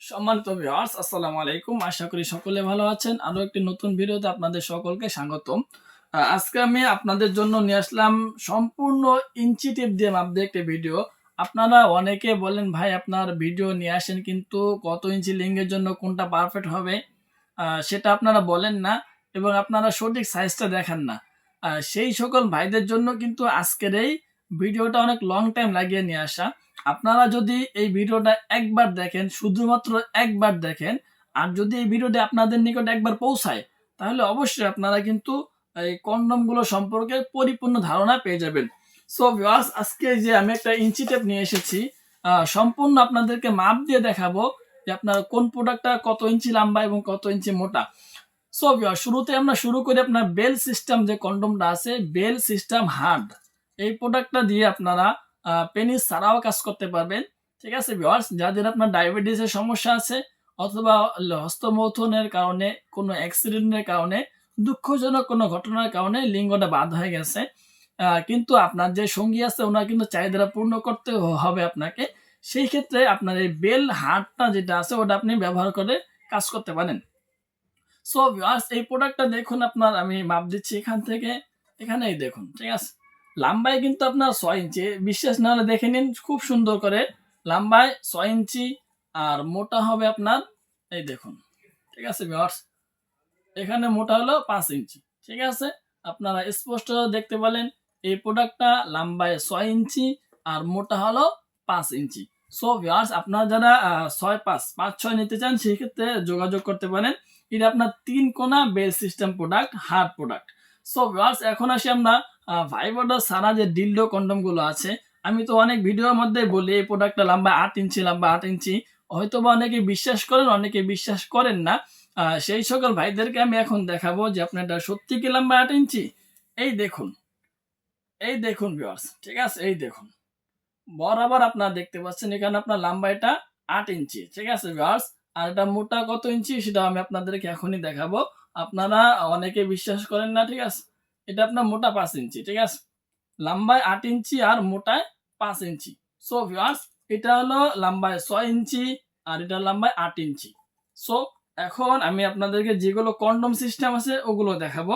সম্মানিত ভিউয়ার্স, আসসালামু আলাইকুম। আশা করি সকলে ভালো আছেন। আরো একটি নতুন ভিডিওতে আপনাদের সকলকে স্বাগতম। আজকে আমি আপনাদের জন্য নিয়ে আসলাম সম্পূর্ণ ইঞ্চি টেপ দিয়ে মাপ দিয়ে একটি ভিডিও। আপনারা অনেকে বলেন ভাই আপনার ভিডিও নিয়ে আসেন, কিন্তু কত ইঞ্চি লিঙ্গের জন্য কোনটা পারফেক্ট হবে সেটা আপনারা বলেন না, এবং আপনারা সঠিক সাইজটা দেখান না। সেই সকল ভাইদের জন্য কিন্তু আজকের এই ভিডিওটা অনেক লং টাইম লাগিয়ে নিয়ে আসা। আপনারা যদি এই ভিডিওটা একবার দেখেন, শুধুমাত্র একবার দেখেন, আর যদি এই ভিডিওটি আপনাদের নিকট একবার পৌঁছায়, তাহলে অবশ্যই আপনারা কিন্তু এই কন্ডমগুলো সম্পর্কে পরিপূর্ণ ধারণা পেয়ে যাবেন। সো ভিউয়ার্স, আজকে যে আমি একটা ইঞ্চি টেপ নিয়ে এসেছি, সম্পূর্ণ আপনাদেরকে মাপ দিয়ে দেখাবো যে আপনার কোন প্রোডাক্টটা কত ইঞ্চি লম্বা এবং কত ইঞ্চি মোটা। সো ভিউয়ার্স, শুরুতে আমরা শুরু করি আপনার বেল সিস্টেম যে কন্ডমটা আছে, বেল সিস্টেম হার্ড, এই প্রোডাক্টটা দিয়ে আপনারা পেনিস ছাড়াও কাজ করতে পারবেন। ঠিক আছে ভিউয়ার্স, যাদের আপনার ডায়াবেটিসের সমস্যা আছে, অথবা হস্তমৈথুনের কারণে, কোনো অ্যাক্সিডেন্টের কারণে, দুঃখজনক কোনো ঘটনার কারণে লিঙ্গটা বাদ হয়ে গেছে, কিন্তু আপনার যে সঙ্গী আছে ওনার কিন্তু চাহিদাটা পূর্ণ করতে হবে আপনাকে, সেই ক্ষেত্রে আপনার এই বেল হার্টটা যেটা আছে ওটা আপনি ব্যবহার করে কাজ করতে পারেন। সো ভিউয়ার্স, এই প্রোডাক্টটা দেখুন, আপনার আমি মাপ দিচ্ছি এখান থেকে এখানেই দেখুন। ঠিক আছে, লাম্বায় কিন্তু আপনার 6 ইঞ্চি, বিশ্বাস না হলে দেখে নিন খুব সুন্দর করে। লাম্বায় 6 ইঞ্চি, আর মোটা হবে আপনার, এই দেখুন। ঠিক আছে ভিউয়ার্স, এখানে মোটা হলো 5 ইঞ্চি। ঠিক আছে, আপনারা স্পষ্ট দেখতে পেলেন এই প্রোডাক্টটা লাম্বায় 6 ইঞ্চি আর মোটা হলো 5 ইঞ্চি। সো ভিউয়ার্স, আপনারা যারা 6-5-5-6 নিতে চান, সেক্ষেত্রে যোগাযোগ করতে পারেন। এটা আপনার 3 কোণা bell system product, hard product. So viewers, এখন আসি আমরা ভাইব্রাডার সারা যে ডিলডো কন্ডম গুলো আছে। আমি তো অনেক ভিডিওর মধ্যে বলি এই প্রোডাক্টটা লম্বা 8 ইঞ্চি, লম্বা 8 ইঞ্চি। হয়তো বা অনেকে বিশ্বাস করেন, অনেকে বিশ্বাস করেন না। সেই সকল ভাইদেরকে আমি এখন দেখাবো যে আপনার এটা সত্যি কি লম্বা 8 ইঞ্চি। এই দেখুন, এই দেখুন ভিউয়ার্স, ঠিক আছে, এই দেখুন বরাবর আপনারা দেখতে পাচ্ছেন এখানে আপনার লম্বা এটা 8 ইঞ্চি। ঠিক আছে ভিউয়ার্স, আর এটা মোটা কত ইঞ্চি সেটা আমি আপনাদেরকে এখনই দেখাবো। আপনারা অনেকে বিশ্বাস করেন না, ঠিক আছে। এটা আপনার মোটা 5 ইঞ্চি, ঠিক আছে, লম্বায় 8 ইঞ্চি আর মোটায় 5 ইঞ্চি। সো ভিউয়ার্স, এটা হলো লম্বায় 6 ইঞ্চি আর এটা লম্বায় 8 ইঞ্চি। সো এখন আমি আপনাদেরকে যেগুলো কন্ডম সিস্টেম আছে ওগুলো দেখাবো।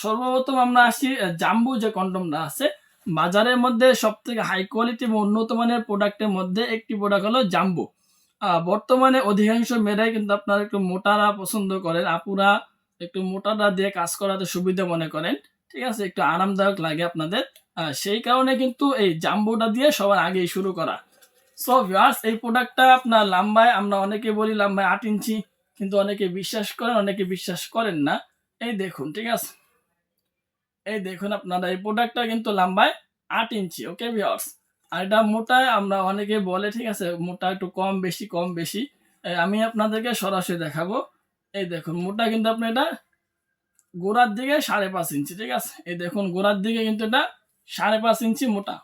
সর্বপ্রথম আমরা আসি জাম্বু যে কন্ডমটা আছে, বাজারের মধ্যে সব থেকে হাই কোয়ালিটি এবং উন্নত মানের প্রোডাক্টের মধ্যে একটি প্রোডাক্ট হলো জাম্বু। বর্তমানে অধিকাংশ মেয়েরাই কিন্তু আপনারা একটু মোটারা পছন্দ করেন, আপুরা একটু মোটাটা দিয়ে কাজ করাতে সুবিধা মনে করেন। ঠিক আছে, একটু আরামদায়ক লাগে আপনাদের। সেই কারণে কিন্তু এই জাম্বুটা দিয়ে সবার আগেই শুরু করা। সো ভিউয়ার্স, এই প্রোডাক্টটা আপনার লম্বায় আমরা অনেকে বলি লম্বায় 8 ইঞ্চি, কিন্তু অনেকে বিশ্বাস করেন, অনেকে বিশ্বাস করেন না। এই দেখুন, ঠিক আছে, এই দেখুন আপনারা এই প্রোডাক্টটা কিন্তু লম্বায় 8 ইঞ্চি। ওকে ভিউয়ার্স, আর এটা মোটায় আমরা অনেকে বলে, ঠিক আছে, মোটা একটু কম বেশি কম বেশি। আমি আপনাদেরকে সরাসরি দেখাবো। এই দেখুন মোটা কিন্তু আপনি এটা গোড়ার দিকে 5.5 ইঞ্চি। ঠিক আছে, এই দেখুন গোড়ার দিকে কিন্তু এটা 5.5 ইঞ্চি মোটা।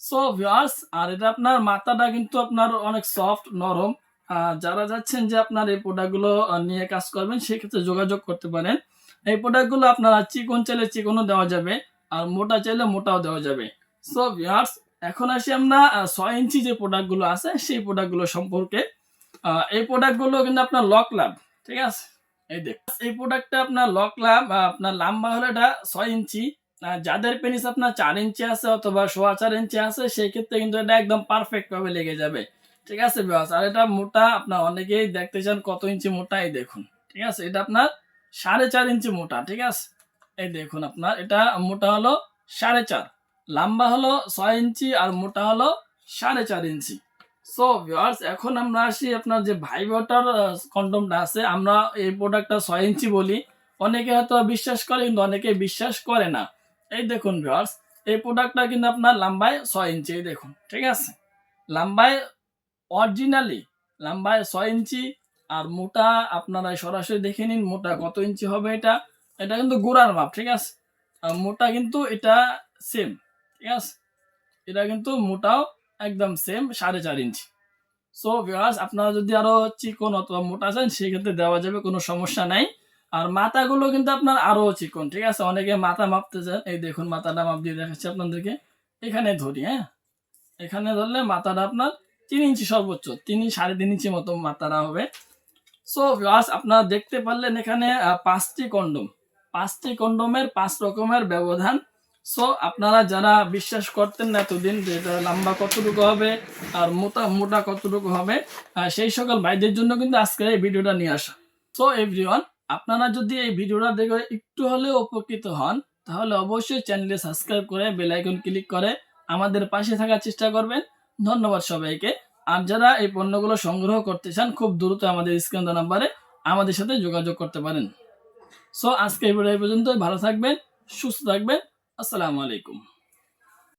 সো ভিউয়ার্স, আর এটা আপনার মাথাটা কিন্তু আপনার অনেক সফট নরম। যারা যাচ্ছেন যে আপনার এই প্রোডাক্টগুলো নিয়ে কাজ করবেন, সেক্ষেত্রে যোগাযোগ করতে পারেন। এই প্রোডাক্টগুলো আপনারা চিকন চাইলে চিকনও দেওয়া যাবে, আর মোটা চাইলে মোটাও দেওয়া যাবে। সো ভিউয়ার্স, এখন আসি আমরা 6 ইঞ্চি যে প্রোডাক্টগুলো আছে সেই প্রোডাক্টগুলো সম্পর্কে। এই প্রোডাক্টগুলো কিন্তু আপনার লক লাভ। ঠিক আছে, এই দেখ, এই প্রোডাক্টটা আপনার লক লাভ, আপনার লম্বা হলো এটা 6 ইঞ্চি। যাদের পেনিস আপনার 4 ইঞ্চি আছে অথবা 4.25 ইঞ্চি আছে, সেই ক্ষেত্রে কিন্তু এটা একদম পারফেক্ট ভাবে লেগে যাবে। ঠিক আছে বিকজ, আর এটা মোটা আপনার অনেকেই দেখতে চান কত ইঞ্চি মোটা, এই দেখুন। ঠিক আছে, এটা আপনার 4.5 ইঞ্চি মোটা। ঠিক আছে, এই দেখুন আপনার এটা মোটা হলো 4.5, লম্বা হলো 6 ইঞ্চি আর মোটা হলো 4.5 ইঞ্চি। সো ভিউয়ার্স, এখন আমরা আসি আপনার যে ভাইব্রাটার কন্ডমটা আছে। আমরা এই প্রোডাক্টটা 6 ইঞ্চি বলি, অনেকে হয়তো বিশ্বাস করে, কিন্তু অনেকে বিশ্বাস করে না। এই দেখুন ভিউয়ার্স, এই প্রোডাক্টটা কিন্তু আপনার লম্বায় 6 ইঞ্চি। এই দেখুন, ঠিক আছে, লম্বায় অরিজিনালি লম্বায় 6 ইঞ্চি, আর মোটা আপনারা সরাসরি দেখে নিন মোটা কত ইঞ্চি হবে। এটা এটা কিন্তু গোড়ার মাপ। ঠিক আছে, আর মোটা কিন্তু এটা সেম। ঠিক আছে, এটা কিন্তু মোটাও একদম সেম 4.5 ইঞ্চি। সো ভিউয়ার্স, আপনারা যদি আরো চিকন অথবা মোটা চান, সেক্ষেত্রে দেওয়া যাবে, কোনো সমস্যা নাই। আর মাথাগুলো কিন্তু আপনার আরো চিকন। ঠিক আছে, অনেকে মাথা মাপতে চান, এই দেখুন মাথাটা মাপ দিয়ে দেখাচ্ছি আপনাদেরকে। এখানে ধরি, হ্যাঁ, এখানে ধরলে মাথাটা আপনার 3 ইঞ্চি, সর্বোচ্চ 3-3.5 ইঞ্চি মতো মাত্রা হবে। সো ভিউয়ার্স, আপনারা দেখতে পারলেন এখানে 5টি কন্ডম, 5টি কন্ডমের 5 রকমের ব্যবধান। সো আপনারা যারা বিশ্বাস করতেন না এতদিন যে এটা লম্বা কতটুকু হবে আর মোটা মোটা কতটুকু হবে, সেই সকল ভাইদের জন্য কিন্তু আজকে এই ভিডিওটা নিয়ে আসা। সো এভরিওয়ান, আপনারা যদি এই ভিডিওটা দেখে একটু হলেও উপকৃত হন, তাহলে অবশ্যই চ্যানেলে সাবস্ক্রাইব করে বেল আইকন ক্লিক করে আমাদের পাশে থাকার চেষ্টা করবেন। ধন্যবাদ সবাইকে। আর যারা এই পণ্যগুলো সংগ্রহ করতে চান, খুব দ্রুত আমাদের স্ক্রিন দেওয়া নাম্বারে আমাদের সাথে যোগাযোগ করতে পারেন। সো আজকে এই ভিডিও এই পর্যন্তই। ভালো থাকবেন, সুস্থ থাকবেন। আসসালামু আলাইকুম।